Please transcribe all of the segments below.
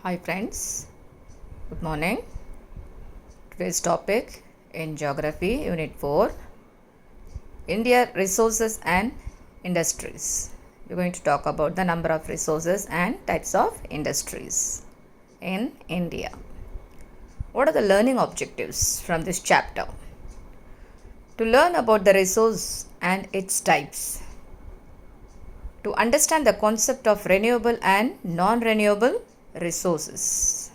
Hi friends, good morning. Today's topic in Geography Unit 4, India Resources and Industries. We're going to talk about the number of resources and types of industries in India. What are the learning objectives from this chapter? To learn about the resource and its types. To understand the concept of renewable and non-renewable resources.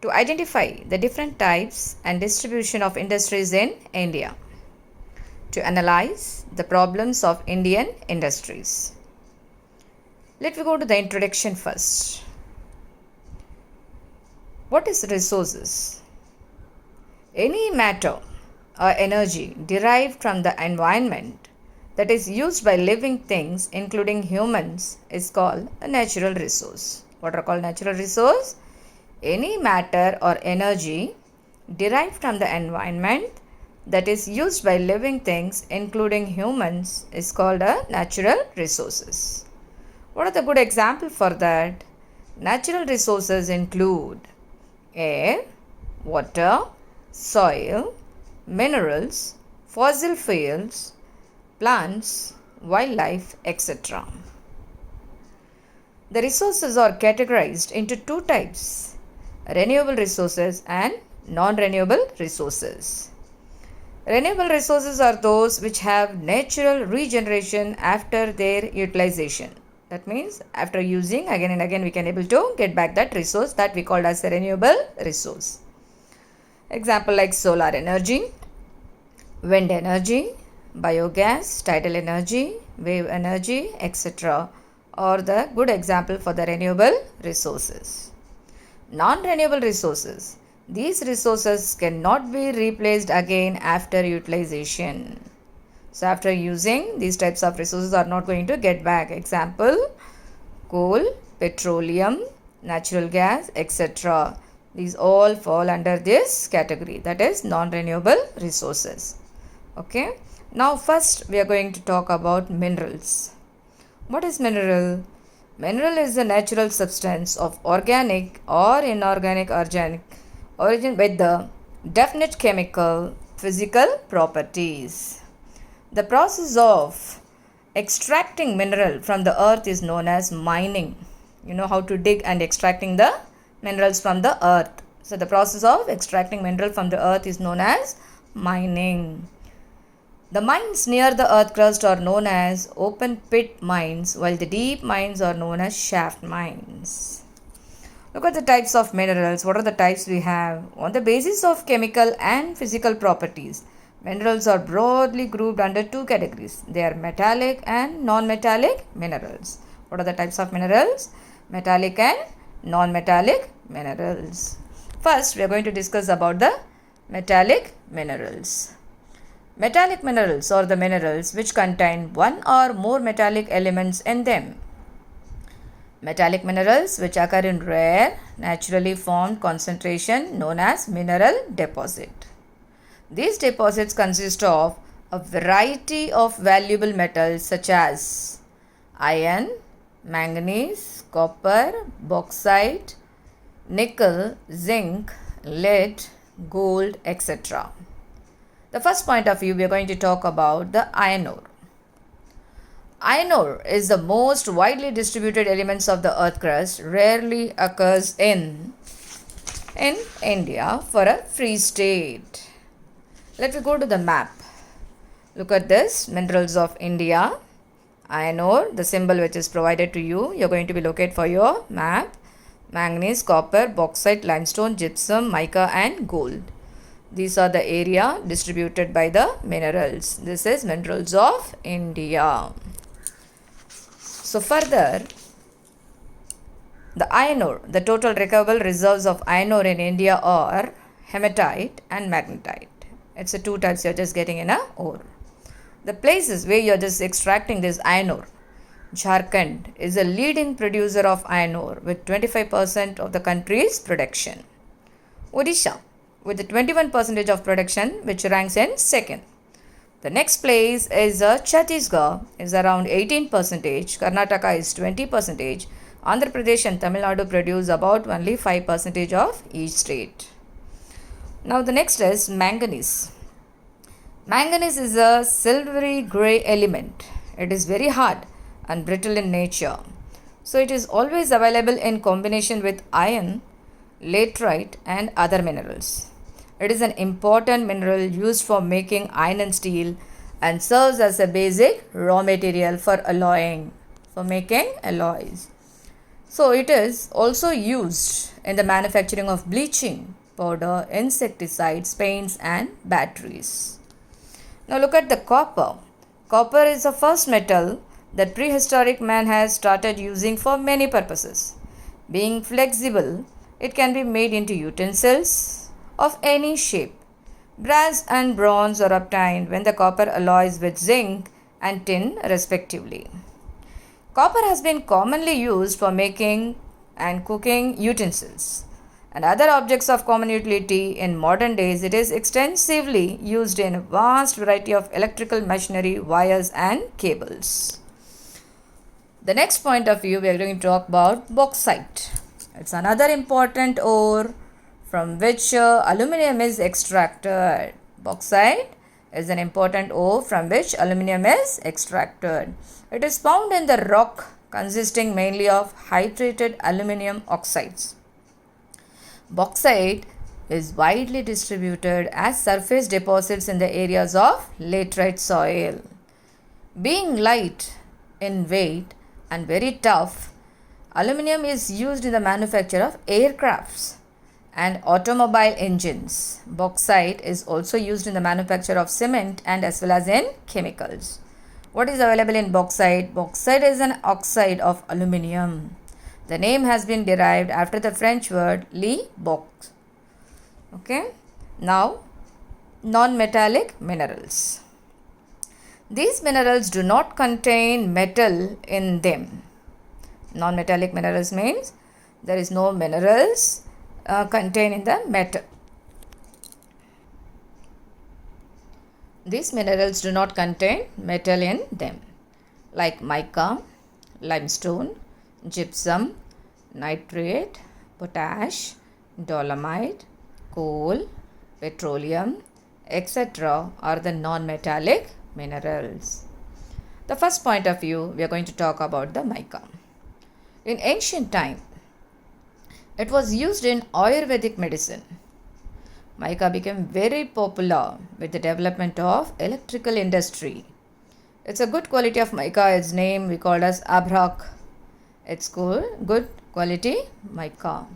To identify the different types and distribution of industries in India. To analyze the problems of Indian industries. Let me go to the introduction first. What is resources? Any matter or energy derived from the environment that is used by living things including humans is called a natural resource. What are called natural resource? Any matter or energy derived from the environment that is used by living things including humans is called a natural resources. What are the good examples for that? Natural resources include air, water, soil, minerals, fossil fuels, plants, wildlife, etc. The resources are categorized into two types, renewable resources and non-renewable resources. Renewable resources are those which have natural regeneration after their utilization. That means after using again and again we can able to get back that resource that we called as a renewable resource. Example like solar energy, wind energy, biogas, tidal energy, wave energy, etc. are the good example for the renewable resources. Non-renewable resources. These resources cannot be replaced again after utilization. So after using, these types of resources are not going to get back. Example, coal, petroleum, natural gas, etc. These all fall under this category, that is non-renewable resources. Okay. Now first we are going to talk about minerals. What is mineral? Mineral is a natural substance of organic or inorganic origin with the definite chemical, physical properties. The process of extracting mineral from the earth is known as mining. You know how to dig and extracting the minerals from the earth. So the process of extracting mineral from the earth is known as mining. The mines near the earth crust are known as open pit mines, while the deep mines are known as shaft mines. Look at the types of minerals. What are the types we have? On the basis of chemical and physical properties, minerals are broadly grouped under two categories. They are metallic and non-metallic minerals. What are the types of minerals? Metallic and non-metallic minerals. First, we are going to discuss about the metallic minerals. Metallic minerals are the minerals which contain one or more metallic elements in them. Metallic minerals which occur in rare, naturally formed concentration known as mineral deposit. These deposits consist of a variety of valuable metals such as iron, manganese, copper, bauxite, nickel, zinc, lead, gold, etc. The first point of view, we are going to talk about the iron ore. Iron ore is the most widely distributed elements of the earth crust, rarely occurs in India for a free state. Let me go to the map. Look at this, minerals of India, iron ore, the symbol which is provided to you, you are going to be located for your map, manganese, copper, bauxite, limestone, gypsum, mica and gold. These are the area distributed by the minerals. This is minerals of India. So further, the iron ore, the total recoverable reserves of iron ore in India are hematite and magnetite. It's the two types you're just getting in a ore. The places where you're just extracting this iron ore. Jharkhand is a leading producer of iron ore with 25% of the country's production. Odisha with 21% of production, which ranks in second. The next place is Chhattisgarh, is around 18%, Karnataka is 20%, Andhra Pradesh and Tamil Nadu produce about only 5% of each state. Now the next is manganese. Manganese is a silvery grey element. It is very hard and brittle in nature. So it is always available in combination with iron, laterite and other minerals. It is an important mineral used for making iron and steel and serves as a basic raw material for alloying, for making alloys. So it is also used in the manufacturing of bleaching powder, insecticides, paints and batteries. Now look at the copper. Copper is the first metal that prehistoric man has started using for many purposes. Being flexible, it can be made into utensils of any shape. Brass and bronze are obtained when the copper alloys with zinc and tin respectively. Copper has been commonly used for making and cooking utensils and other objects of common utility. In modern days, it is extensively used in a vast variety of electrical machinery, wires and cables. The next point of view, we are going to talk about bauxite. It's another important ore from which aluminium is extracted. Bauxite is an important ore from which aluminium is extracted. It is found in the rock consisting mainly of hydrated aluminium oxides. Bauxite is widely distributed as surface deposits in the areas of laterite soil. Being light in weight and very tough, aluminium is used in the manufacture of aircrafts and automobile engines. Bauxite is also used in the manufacture of cement and as well as in chemicals. What is available in bauxite? Bauxite is an oxide of aluminium. The name has been derived after the French word "le box." Okay. Now, non-metallic minerals. These minerals do not contain metal in them. Non-metallic minerals means there is no minerals contained in the metal. These minerals do not contain metal in them, like mica, limestone, gypsum, nitrate, potash, dolomite, coal, petroleum, etc. are the non-metallic minerals. The first point of view, we are going to talk about the mica. In ancient time, it was used in Ayurvedic medicine. Mica became very popular with the development of electrical industry. It's a good quality of mica. Its name we called as abrak. It's good quality mica.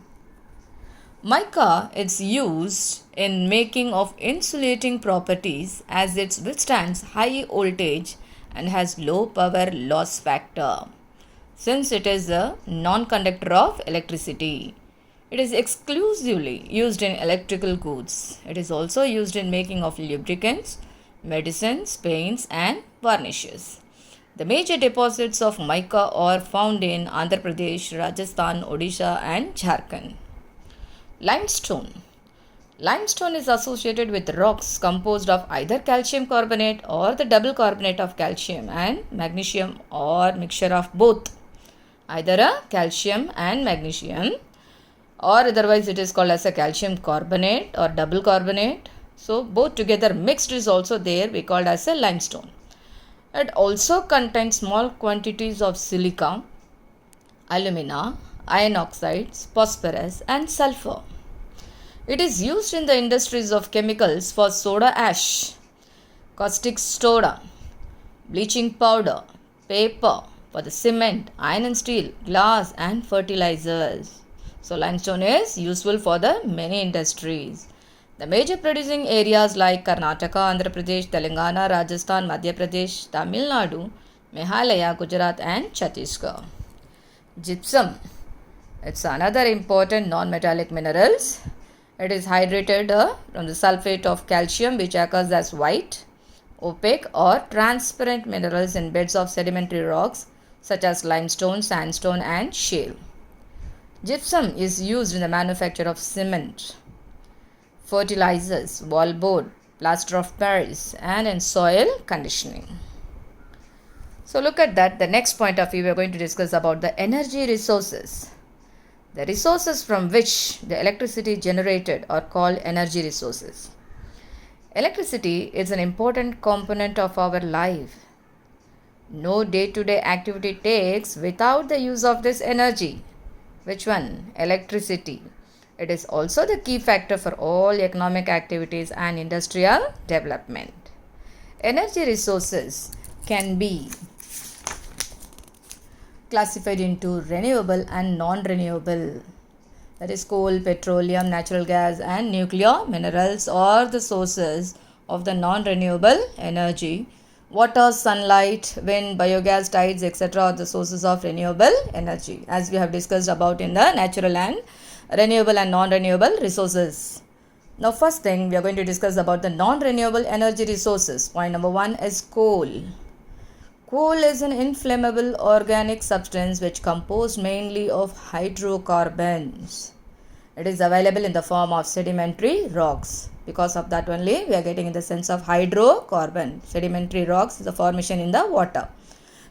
Mica is used in making of insulating properties as it withstands high voltage and has low power loss factor. Since it is a non-conductor of electricity, it is exclusively used in electrical goods. It is also used in making of lubricants, medicines, paints and varnishes. The major deposits of mica are found in Andhra Pradesh, Rajasthan, Odisha and Jharkhand. Limestone. Limestone is associated with rocks composed of either calcium carbonate or the double carbonate of calcium and magnesium or mixture of both. Either a calcium and magnesium or otherwise it is called as a calcium carbonate or double carbonate. So both together mixed is also there, we called as a limestone. It also contains small quantities of silica, alumina, iron oxides, phosphorus and sulfur. It is used in the industries of chemicals for soda ash, caustic soda, bleaching powder, paper, for the cement, iron and steel, glass and fertilizers. So limestone is useful for the many industries. The major producing areas like Karnataka, Andhra Pradesh, Telangana, Rajasthan, Madhya Pradesh, Tamil Nadu, Meghalaya, Gujarat and Chhattisgarh. Gypsum. It's another important non-metallic minerals. It is hydrated from the sulfate of calcium which occurs as white, opaque or transparent minerals in beds of sedimentary rocks such as limestone, sandstone and shale. Gypsum is used in the manufacture of cement, fertilizers, wallboard, plaster of Paris and in soil conditioning. So look at that. The next point of view, we are going to discuss about the energy resources. The resources from which the electricity generated are called energy resources. Electricity is an important component of our life. No day-to-day activity takes without the use of this energy. Which one? Electricity. It is also the key factor for all economic activities and industrial development. Energy resources can be classified into renewable and non-renewable. That is, coal, petroleum, natural gas and nuclear minerals are the sources of the non-renewable energy. Water, sunlight, wind, biogas, tides, etc. are the sources of renewable energy, as we have discussed about in the natural and renewable and non-renewable resources. Now first thing we are going to discuss about the non-renewable energy resources. Point number 1 is coal. Coal is an inflammable organic substance which composed mainly of hydrocarbons. It is available in the form of sedimentary rocks. Because of that only we are getting in the sense of hydrocarbon. Sedimentary rocks is a formation in the water.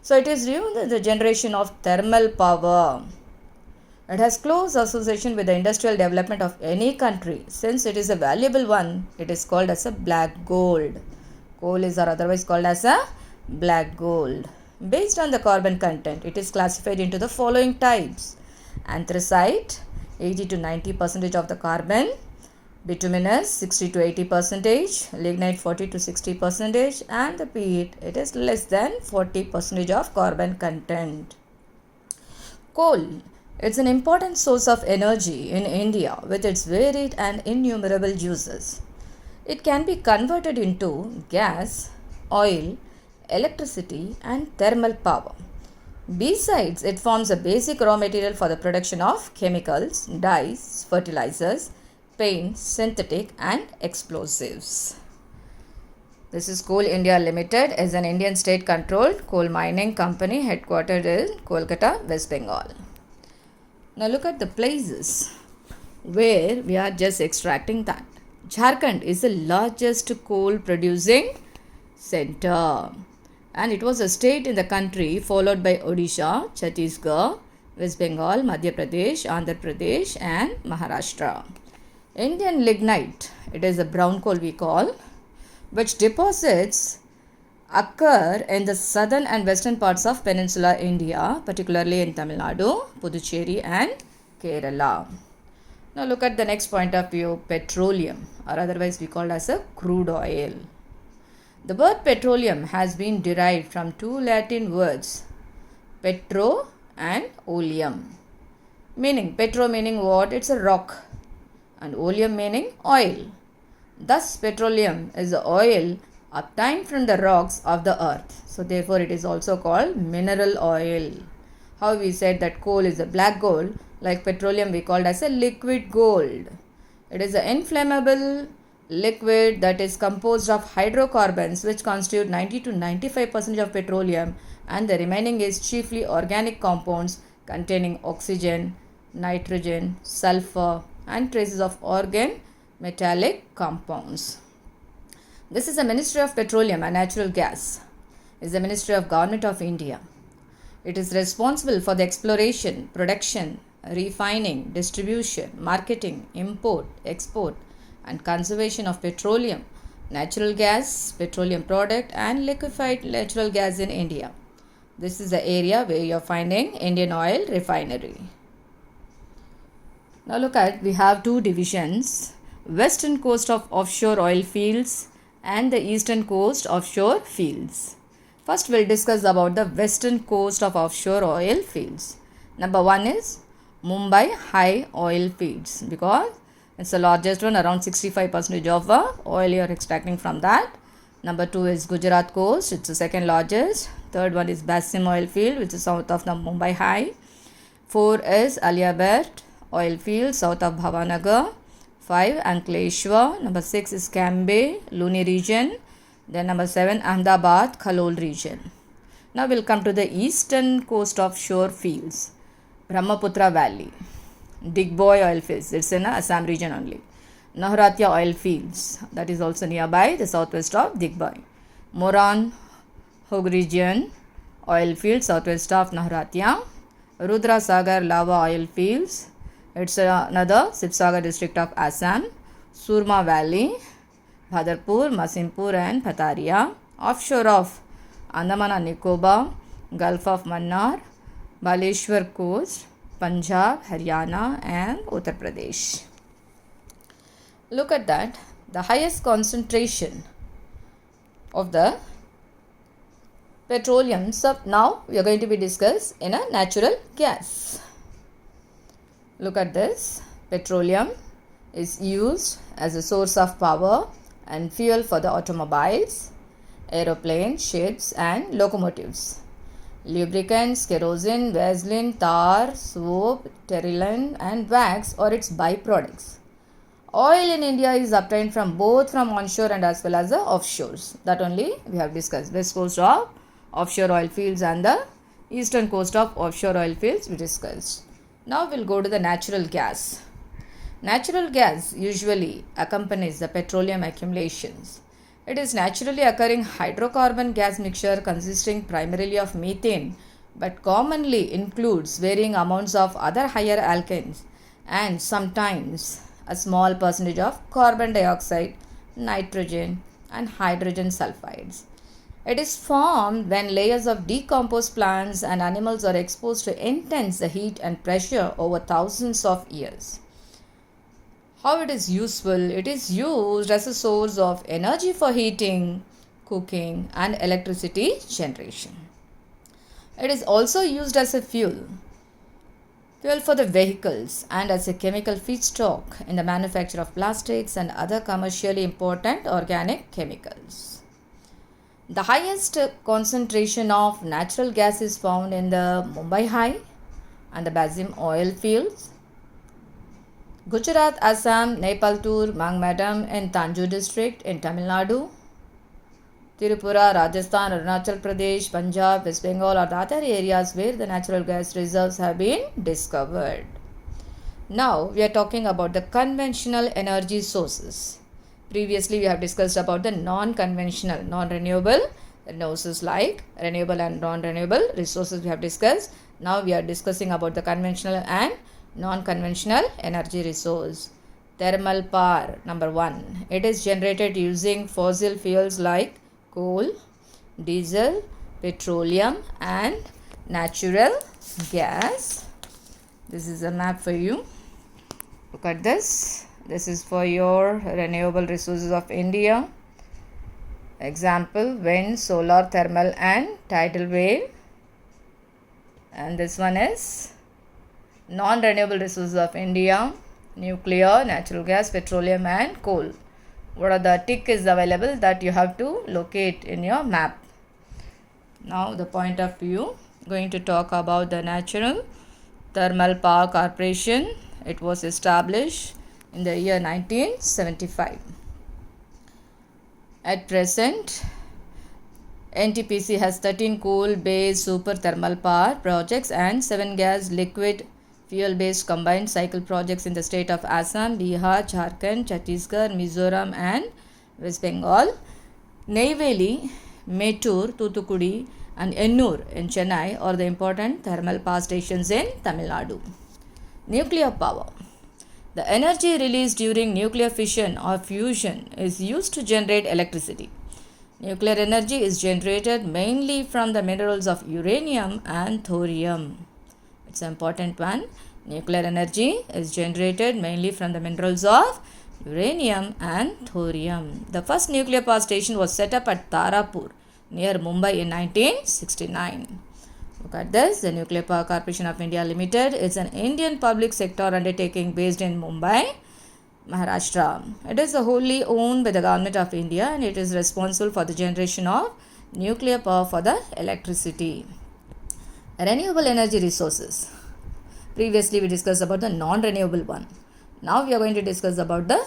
So it is used in the generation of thermal power. It has close association with the industrial development of any country. Since it is a valuable one, it is called as a black gold. Coal is or otherwise called as a black gold. Based on the carbon content, it is classified into the following types: anthracite 80 to 90% of the carbon, bituminous 60 to 80%, lignite 40 to 60%, and the peat, it is less than 40% of carbon content. Coal, it's an important source of energy in India with its varied and innumerable uses. It can be converted into gas, oil, electricity and thermal power. Besides, it forms a basic raw material for the production of chemicals, dyes, fertilizers, paints, synthetic and explosives. This is Coal India Limited, is an Indian state-controlled coal mining company headquartered in Kolkata, West Bengal. Now look at the places where we are just extracting that. Jharkhand is the largest coal producing center, and it was a state in the country followed by Odisha, Chhattisgarh, West Bengal, Madhya Pradesh, Andhra Pradesh and Maharashtra. Indian lignite, it is a brown coal we call, which deposits occur in the southern and western parts of peninsular India, particularly in Tamil Nadu, Puducherry and Kerala. Now look at the next point of view, petroleum, or otherwise we call as a crude oil. The word petroleum has been derived from two Latin words, petro and oleum. Meaning, petro meaning what? It's a rock, and oleum meaning oil. Thus, petroleum is the oil obtained from the rocks of the earth. So, therefore, it is also called mineral oil. How we said that coal is a black gold, like petroleum we called as a liquid gold. It is an inflammable liquid that is composed of hydrocarbons which constitute 90 to 95% of petroleum, and the remaining is chiefly organic compounds containing oxygen, nitrogen, sulfur and traces of organ metallic compounds. This is the Ministry of Petroleum and Natural Gas. It is the Ministry of Government of India. It is responsible for the exploration, production, refining, distribution, marketing, import, export and conservation of petroleum, natural gas, petroleum product and liquefied natural gas in India. This is the area where you are finding Indian Oil Refinery. Now look at, we have two divisions, western coast of offshore oil fields and the eastern coast offshore fields. First we'll discuss about the western coast of offshore oil fields. Number 1 is Mumbai High Oil Fields, because it's the largest one, around 65% of oil you are extracting from that. Number 2 is Gujarat coast, it's the second largest. Third one is Basim Oil Field, which is south of the Mumbai High. 4 is Aliabad Oil Field, south of Bhavanagar. 5 Ankleshwar. Number 6 is Cambay, Luni region. Then number 7 Ahmedabad, Khalol region. Now we'll come to the eastern coast offshore fields. Brahmaputra Valley, Digboy Oil Fields, it's in Assam region only. Nahratia Oil Fields, that is also nearby the southwest of Digboy. Moran Hog region, oil fields southwest of Nahratia. Rudra Sagar lava oil fields. It's another Sibsagar district of Assam. Surma Valley, Bhadarpur, Masimpur and Pataria. Offshore of Andaman and Nicobar, Gulf of Mannar, Baleshwar coast, Punjab, Haryana and Uttar Pradesh. Look at that. The highest concentration of the petroleum. So now we are going to be discussed in a natural gas. Look at this. Petroleum is used as a source of power and fuel for the automobiles, aeroplanes, ships and locomotives. Lubricants, kerosene, vaseline, tar, soap, terylene and wax are its byproducts. Oil in India is obtained from both from onshore and as well as the offshores. That only we have discussed. West coast of offshore oil fields and the eastern coast of offshore oil fields we discussed. Now we'll go to the natural gas. Natural gas usually accompanies the petroleum accumulations. It is naturally occurring hydrocarbon gas mixture consisting primarily of methane but commonly includes varying amounts of other higher alkanes and sometimes a small percentage of carbon dioxide, nitrogen and hydrogen sulfides. It is formed when layers of decomposed plants and animals are exposed to intense heat and pressure over thousands of years. How it is useful? It is used as a source of energy for heating, cooking and electricity generation. It is also used as a fuel for the vehicles and as a chemical feedstock in the manufacture of plastics and other commercially important organic chemicals. The highest concentration of natural gas is found in the Mumbai High and the Basim oil fields, Gujarat, Assam, Nepaltur, Mangmadam in Tanjore district in Tamil Nadu, Tripura, Rajasthan, Arunachal Pradesh, Punjab, West Bengal are the other areas where the natural gas reserves have been discovered. Now we are talking about the conventional energy sources. Previously we have discussed about the non-conventional, non-renewable resources like renewable and non-renewable resources we have discussed. Now we are discussing about the conventional and non-conventional energy resource. Thermal power, number 1. It is generated using fossil fuels like coal, diesel, petroleum and natural gas. This is a map for you. Look at this. This is for your renewable resources of India. Example, wind, solar, thermal and tidal wave. And this one is non-renewable resources of India, nuclear, natural gas, petroleum and coal. What are the tick is available that you have to locate in your map. Now the point of view, going to talk about the National Thermal Power Corporation. It was established in the year 1975. At present, NTPC has 13 coal-based super thermal power projects and 7 gas liquid fuel-based combined cycle projects in the state of Assam, Bihar, Jharkhand, Chhattisgarh, Mizoram and West Bengal. Neyveli, Mettur, Thoothukudi and Ennur in Chennai are the important thermal power stations in Tamil Nadu. Nuclear power. The energy released during nuclear fission or fusion is used to generate electricity. Nuclear energy is generated mainly from the minerals of uranium and thorium. It's an important one. Nuclear energy is generated mainly from the minerals of uranium and thorium. The first nuclear power station was set up at Tarapur near Mumbai in 1969. Look at this. The Nuclear Power Corporation of India Limited is an Indian public sector undertaking based in Mumbai, Maharashtra. It is wholly owned by the Government of India and it is responsible for the generation of nuclear power for the electricity. Renewable energy resources. Previously we discussed about the non-renewable one. Now we are going to discuss about the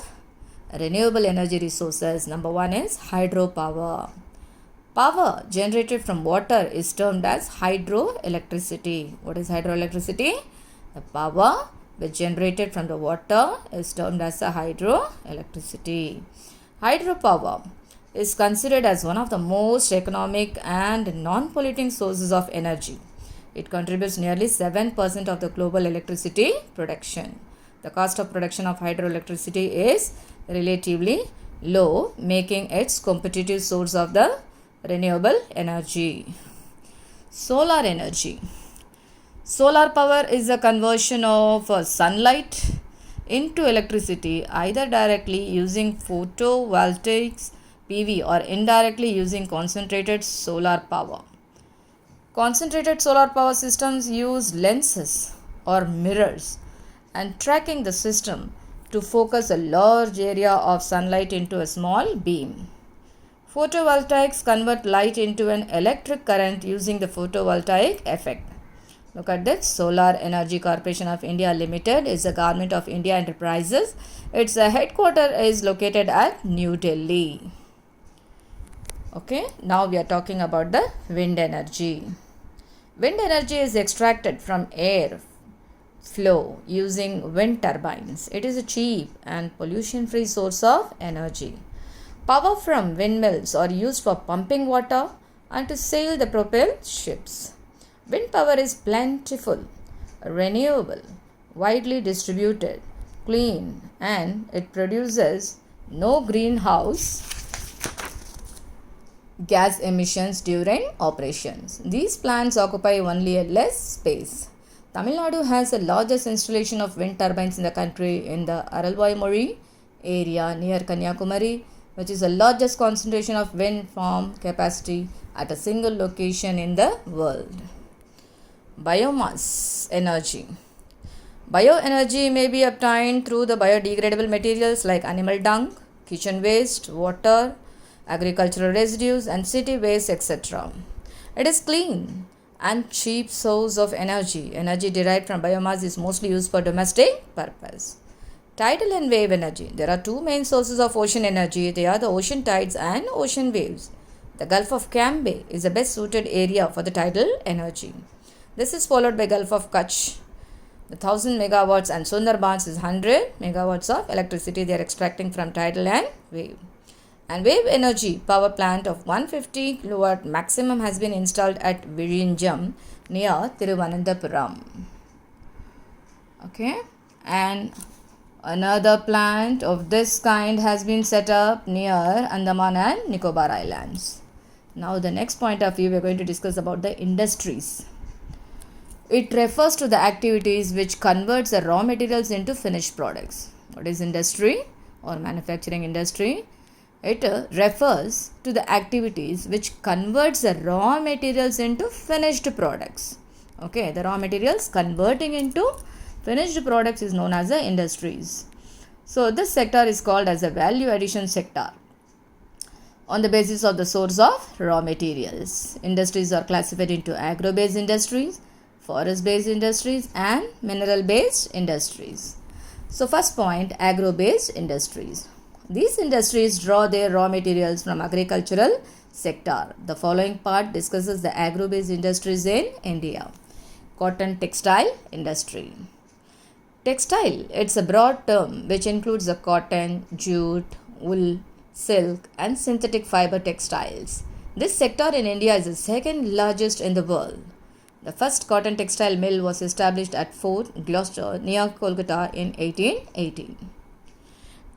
renewable energy resources. Number 1 is hydropower. Power generated from water is termed as hydroelectricity. What is hydroelectricity? The power which generated from the water is termed as a hydroelectricity. Hydropower is considered as one of the most economic and non-polluting sources of energy. It contributes nearly 7% of the global electricity production. The cost of production of hydroelectricity is relatively low, making it competitive source of the renewable energy. Solar energy. Solar power is a conversion of sunlight into electricity either directly using photovoltaics PV or indirectly using concentrated solar power. Concentrated solar power systems use lenses or mirrors and tracking the system to focus a large area of sunlight into a small beam. Photovoltaics convert light into an electric current using the photovoltaic effect. Look at this. Solar Energy Corporation of India Limited is a Government of India enterprises. Its headquarters is located at New Delhi. Okay, now we are talking about the wind energy. Wind energy is extracted from air flow using wind turbines. It is a cheap and pollution-free source of energy. Power from windmills are used for pumping water and to sail the propelled ships. Wind power is plentiful, renewable, widely distributed, clean, and it produces no greenhouse gas emissions during operations. These plants occupy only a less space. Tamil Nadu has the largest installation of wind turbines in the country in the Aralvaimozhi area near Kanyakumari, which is the largest concentration of wind farm capacity at a single location in the world. Biomass energy. Bioenergy may be obtained through the biodegradable materials like animal dung, kitchen waste, water, agricultural residues, and city waste, etc. It is clean and cheap source of energy. Energy derived from biomass is mostly used for domestic purpose. Tidal and wave energy. There are two main sources of ocean energy. They are the ocean tides and ocean waves. The Gulf of Cambay is the best suited area for the tidal energy. This is followed by Gulf of Kutch. The 1000 megawatts and Sundarbans is 100 megawatts of electricity they are extracting from tidal and wave. And wave energy power plant of 150 kilowatt maximum has been installed at Virinjam near Thiruvananthapuram. Okay, and another plant of this kind has been set up near Andaman and Nicobar Islands. Now the next point of view we are going to discuss about the industries. It refers to the activities which converts the raw materials into finished products. What is industry or manufacturing industry? It refers to the activities which converts the raw materials into finished products. Okay, the raw materials converting into finished products is known as the industries. So this sector is called as a value addition sector on the basis of the source of raw materials. Industries are classified into agro-based industries, forest-based industries, and mineral-based industries. So first point, agro-based industries. These industries draw their raw materials from agricultural sector. The following part discusses the agro-based industries in India. Cotton textile industry. Textile, it's a broad term which includes the cotton, jute, wool, silk, and synthetic fiber textiles. This sector in India is the second largest in the world. The first cotton textile mill was established at Fort Gloucester near Kolkata in 1818.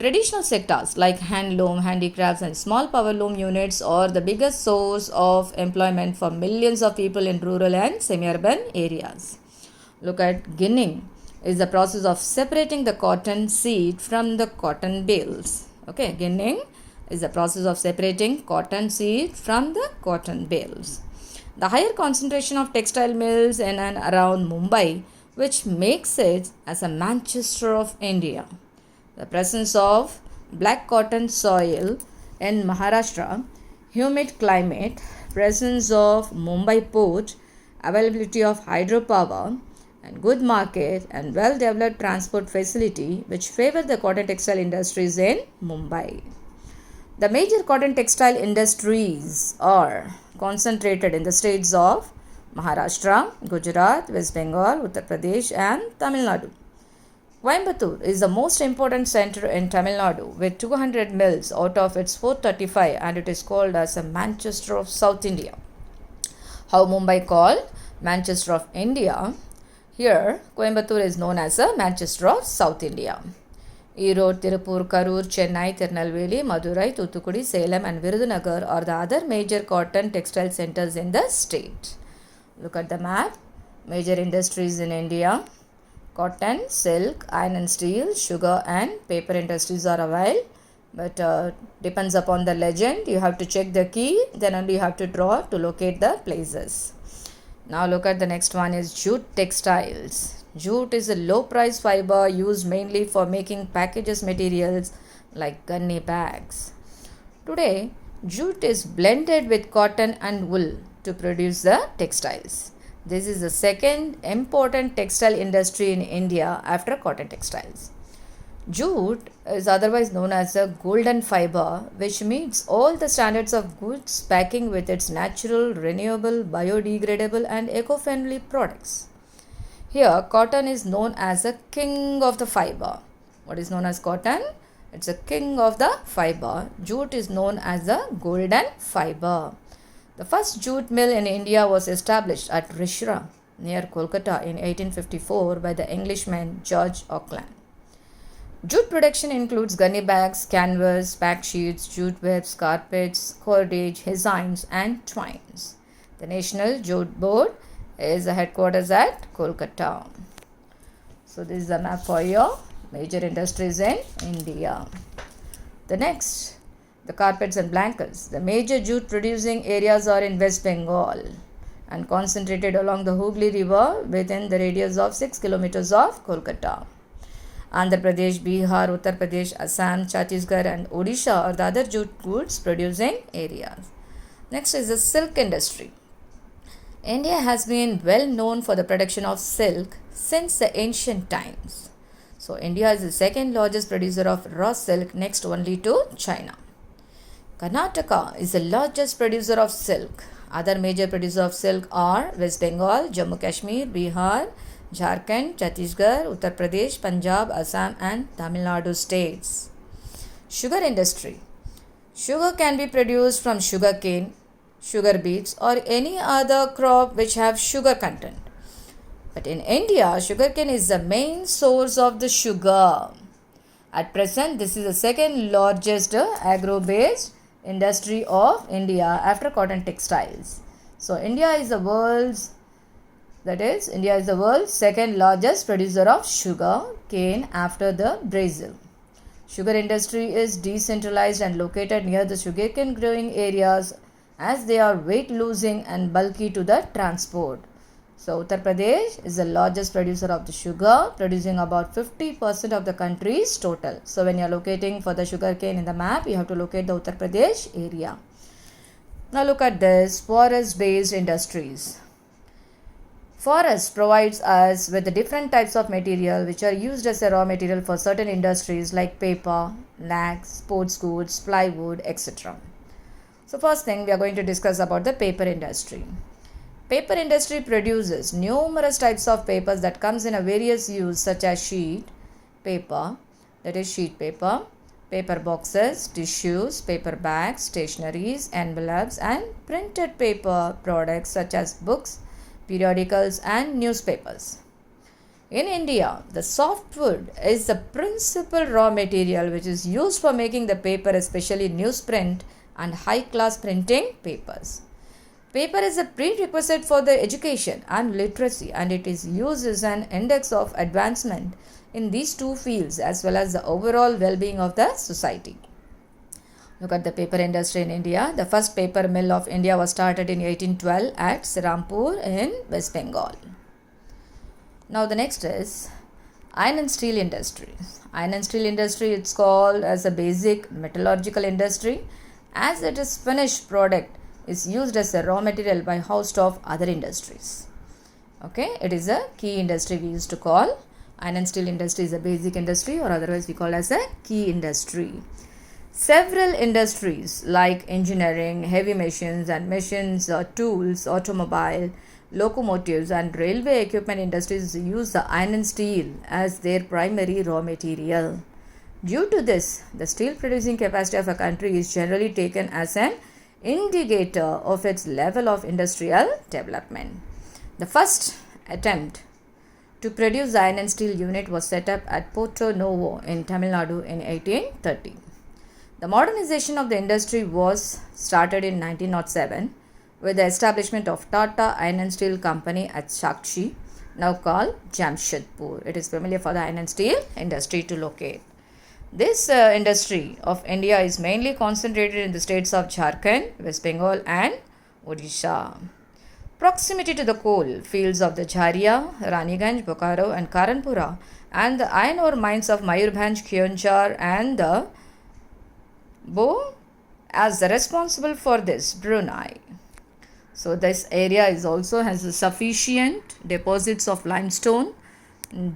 Traditional sectors like handloom, handicrafts, and small power loom units are the biggest source of employment for millions of people in rural and semi-urban areas. Look at ginning is the process of separating the cotton seed from the cotton bales. Okay, ginning is the process of separating cotton seed from the cotton bales. The higher concentration of textile mills in and around Mumbai, which makes it as a Manchester of India. The presence of black cotton soil in Maharashtra, humid climate, presence of Mumbai port, availability of hydropower, and good market and well-developed transport facility which favor the cotton textile industries in Mumbai. The major cotton textile industries are concentrated in the states of Maharashtra, Gujarat, West Bengal, Uttar Pradesh, and Tamil Nadu. Coimbatore is the most important center in Tamil Nadu with 200 mills out of its 435, and it is called as a Manchester of South India. How Mumbai called Manchester of India, here Coimbatore is known as a Manchester of South India. Erode, Tirupur, Karur, Chennai, Tirunelveli, Madurai, Thoothukudi, Salem and Virudhunagar are the other major cotton textile centers in the state. Look at the map. Major industries in India: cotton, silk, iron and steel, sugar and paper industries are available. But depends upon the legend. You have to check the key, then only you have to draw to locate the places. Now look at the next one is jute textiles. Jute is a low price fiber used mainly for making packages materials like gunny bags. Today, jute is blended with cotton and wool to produce the textiles. This is the second important textile industry in India after cotton textiles. Jute is otherwise known as a golden fiber, which meets all the standards of goods packing with its natural, renewable, biodegradable and eco-friendly products. Here, cotton is known as a king of the fiber. What is known as cotton? It's a king of the fiber. Jute is known as the golden fiber. The first jute mill in India was established at Rishra near Kolkata in 1854 by the Englishman George Auckland. Jute production includes gunny bags, canvas, pack sheets, jute webs, carpets, cordage, hessines and twines. The National Jute Board is the headquarters at Kolkata. So this is the map for your major industries in India. The next, the carpets and blankets. The major jute producing areas are in West Bengal and concentrated along the Hooghly River within the radius of 6 kilometers of Kolkata. Andhra Pradesh, Bihar, Uttar Pradesh, Assam, Chhattisgarh and Odisha are the other jute goods producing areas. Next is the silk industry. India has been well known for the production of silk since the ancient times. So India is the second largest producer of raw silk, next only to China. Karnataka is the largest producer of silk. Other major producers of silk are West Bengal, Jammu Kashmir, Bihar, Jharkhand, Chhattisgarh, Uttar Pradesh, Punjab, Assam and Tamil Nadu states. Sugar industry. Sugar can be produced from sugarcane, sugar beets or any other crop which have sugar content. But in India, sugarcane is the main source of the sugar. At present, this is the second largest agro-based industry of India after cotton textiles. So India is the world's second largest producer of sugar cane after the Brazil. Sugar industry is decentralized and located near the sugarcane growing areas as they are weight losing and bulky to the transport. So Uttar Pradesh is the largest producer of the sugar, producing about 50% of the country's total. So when you are locating for the sugarcane in the map, you have to locate the Uttar Pradesh area. Now look at this, forest-based industries. Forest provides us with the different types of material which are used as a raw material for certain industries like paper, lacs, sports goods, plywood, etc. So first thing we are going to discuss about the paper industry. Paper industry produces numerous types of papers that comes in a various use such as sheet paper, that is sheet paper, paper boxes, tissues, paper bags, stationeries, envelopes and printed paper products such as books, periodicals and newspapers. In India, the softwood is the principal raw material which is used for making the paper, especially newsprint and high-class printing papers. Paper is a prerequisite for the education and literacy, and it is used as an index of advancement in these two fields as well as the overall well-being of the society. Look at the paper industry in India. The first paper mill of India was started in 1812 at Serampur in West Bengal. Now the next is iron and steel industry. Iron and steel industry, it's called as a basic metallurgical industry as it is finished product is used as a raw material by host of other industries. Okay, it is a key industry we used to call. Iron and steel industry is a basic industry or otherwise we call as a key industry. Several industries like engineering, heavy machines and machines, tools, automobile, locomotives, and railway equipment industries use the iron and steel as their primary raw material. Due to this, the steel producing capacity of a country is generally taken as an indicator of its level of industrial development. The first attempt to produce the iron and steel unit was set up at Porto Novo in Tamil Nadu in 1830. The modernization of the industry was started in 1907 with the establishment of Tata Iron and Steel Company at Sakchi, now called Jamshedpur. It is familiar for the iron and steel industry to locate. This industry of India is mainly concentrated in the states of Jharkhand, West Bengal and Odisha. Proximity to the coal fields of the Jharia, Raniganj, Bokaro and Karanpura and the iron ore mines of Mayurbhanj, Keonjhar and the Bo as the responsible for this Brunei. So this area is also has sufficient deposits of limestone,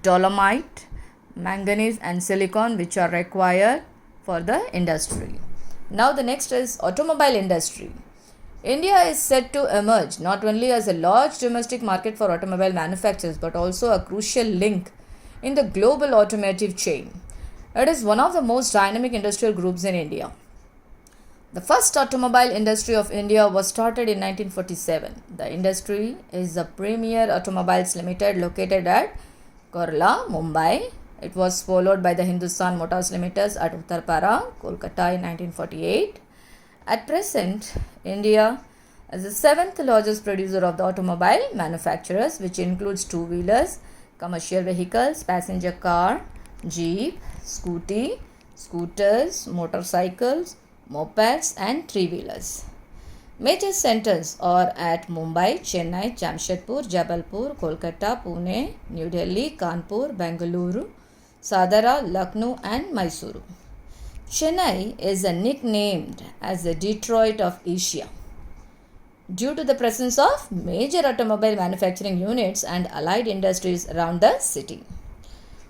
dolomite, manganese and silicon which are required for the industry. Now the next is automobile industry. India is set to emerge not only as a large domestic market for automobile manufacturers but also a crucial link in the global automotive chain. It is one of the most dynamic industrial groups in India. The first automobile industry of India was started in 1947. The industry is the Premier Automobiles Limited located at Kurla, Mumbai. It was followed by the Hindustan Motors Limited at Uttarpara, Kolkata in 1948. At present, India is the seventh largest producer of the automobile manufacturers, which includes two-wheelers, commercial vehicles, passenger car, jeep, scooty, scooters, motorcycles, mopeds and three-wheelers. Major centers are at Mumbai, Chennai, Jamshedpur, Jabalpur, Kolkata, Pune, New Delhi, Kanpur, Bengaluru, Sadara, Lucknow and Mysuru. Chennai is nicknamed as the Detroit of Asia due to the presence of major automobile manufacturing units and allied industries around the city.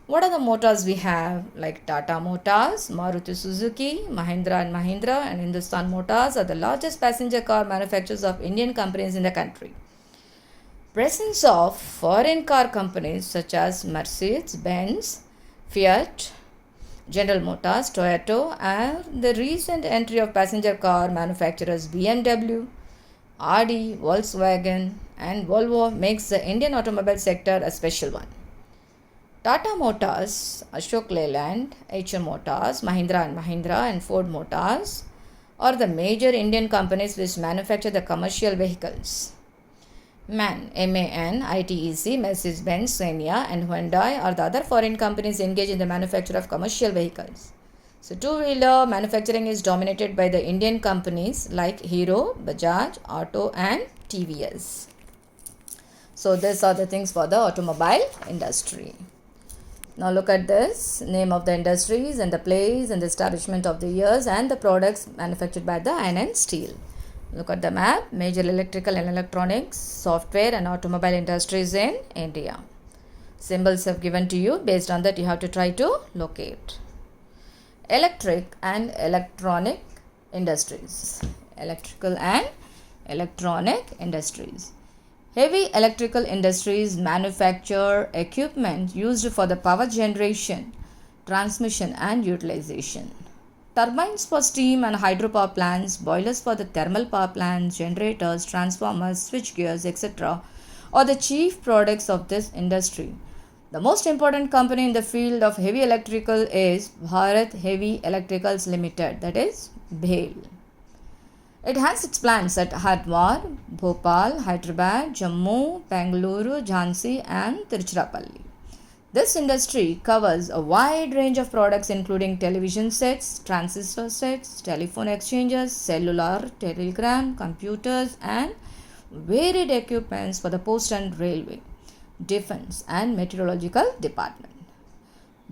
What are the motors we have? Like Tata Motors, Maruti Suzuki, Mahindra and Mahindra and Hindustan Motors are the largest passenger car manufacturers of Indian companies in the country. Presence of foreign car companies such as Mercedes, Benz, Fiat, General Motors, Toyota and the recent entry of passenger car manufacturers BMW, Audi, Volkswagen and Volvo makes the Indian automobile sector a special one. Tata Motors, Ashok Leyland, Eicher Motors, Mahindra and Mahindra and Ford Motors are the major Indian companies which manufacture the commercial vehicles. MAN, ITEC, Mercedes-Benz, Scania and Hyundai are the other foreign companies engaged in the manufacture of commercial vehicles. So two-wheeler manufacturing is dominated by the Indian companies like Hero, Bajaj, Auto and TVS. So these are the things for the automobile industry. Now look at this, name of the industries and the place and the establishment of the years and the products manufactured by the iron and steel. Look at the map, major electrical and electronics, software and automobile industries in India. Symbols have given to you, based on that you have to try to locate. Electric and electronic industries. Electrical and electronic industries. Heavy electrical industries manufacture equipment used for the power generation, transmission and utilization. Turbines for steam and hydropower plants, boilers for the thermal power plants, generators, transformers, switchgears, etc. are the chief products of this industry. The most important company in the field of heavy electrical is Bharat Heavy Electricals Limited, that is BHEL. It has its plants at Hardwar, Bhopal, Hyderabad, Jammu, Bengaluru, Jhansi and Tiruchirappalli. This industry covers a wide range of products including television sets, transistor sets, telephone exchanges, cellular, telegram, computers and varied equipments for the post and railway, defense and meteorological department.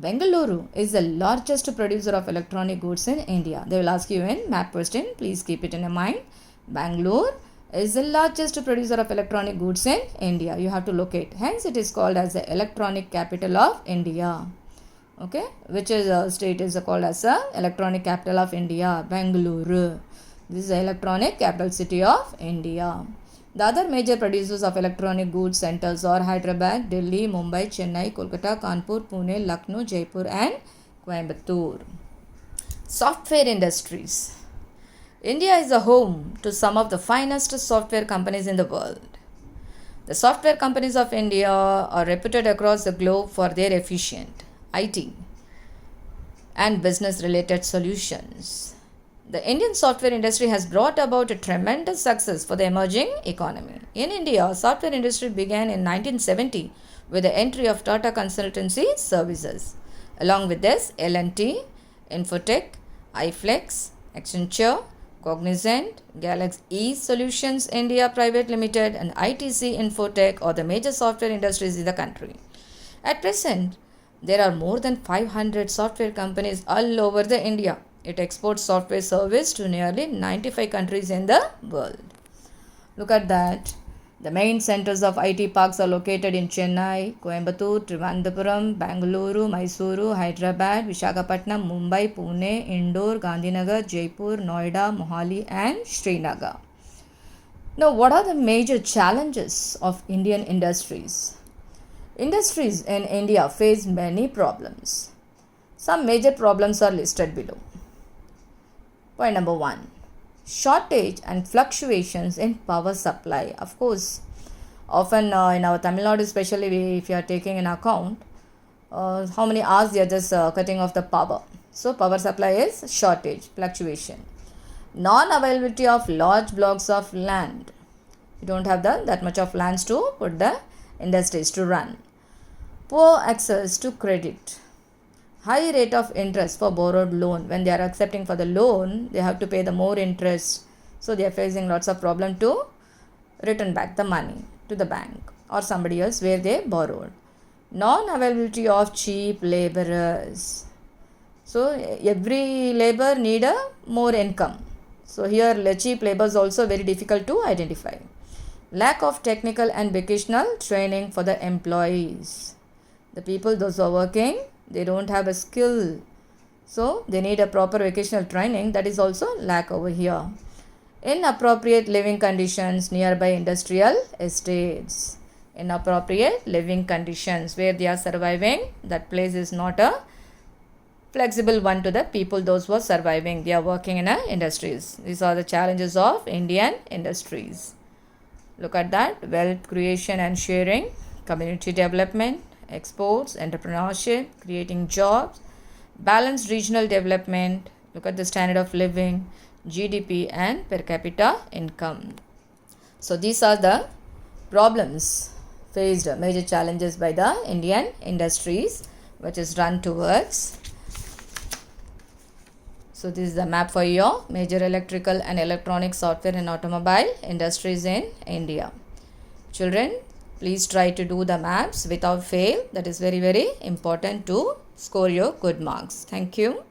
Bengaluru is the largest producer of electronic goods in India. They will ask you in map question. Please keep it in your mind. Bangalore is the largest producer of electronic goods in India. You have to locate. Hence, it is called as the electronic capital of India. Okay, which is a state is called as the electronic capital of India, Bangalore. This is the electronic capital city of India. The other major producers of electronic goods centers are Hyderabad, Delhi, Mumbai, Chennai, Kolkata, Kanpur, Pune, Lucknow, Jaipur and Coimbatore. Software industries. India is a home to some of the finest software companies in the world. The software companies of India are reputed across the globe for their efficient IT and business related solutions. The Indian software industry has brought about a tremendous success for the emerging economy. In India, software industry began in 1970 with the entry of Tata Consultancy Services. Along with this, L&T, Infotech, iFlex, Accenture, Cognizant, Galaxy E Solutions India Private Limited and ITC Infotech are the major software industries in the country. At present, there are more than 500 software companies all over the India. It exports software service to nearly 95 countries in the world. Look at that. The main centers of IT parks are located in Chennai, Coimbatore, Trivandrum, Bangalore, Mysuru, Hyderabad, Visakhapatnam, Mumbai, Pune, Indore, Gandhinagar, Jaipur, Noida, Mohali and Srinagar. Now, what are the major challenges of Indian industries? Industries in India face many problems. Some major problems are listed below. Point number 1. Shortage and fluctuations in power supply. Of course, often in our Tamil Nadu especially, if you are taking in account how many hours they are just cutting off the power. So power supply is shortage, fluctuation. Non-availability of large blocks of land. You don't have that much of lands to put the industries to run. Poor access to credit. High rate of interest for borrowed loan. When they are accepting for the loan, they have to pay the more interest. So they are facing lots of problem to return back the money to the bank or somebody else where they borrowed. Non-availability of cheap laborers. So every labor need a more income. So here cheap labor is also very difficult to identify. Lack of technical and vocational training for the employees. The people, those who are working, they don't have a skill. So they need a proper vocational training. That is also lack over here. Inappropriate living conditions nearby industrial estates. Inappropriate living conditions where they are surviving. That place is not a flexible one to the people, those who are surviving. They are working in industries. These are the challenges of Indian industries. Look at that. Wealth creation and sharing. Community development. Exports, entrepreneurship, creating jobs, balanced regional development. Look at the standard of living, GDP and per capita income. So these are the problems faced, major challenges by the Indian industries which is run towards. So this is the map for your major electrical and electronic software and automobile industries in India. Children, please try to do the maps without fail. That is very, very important to score your good marks. Thank you.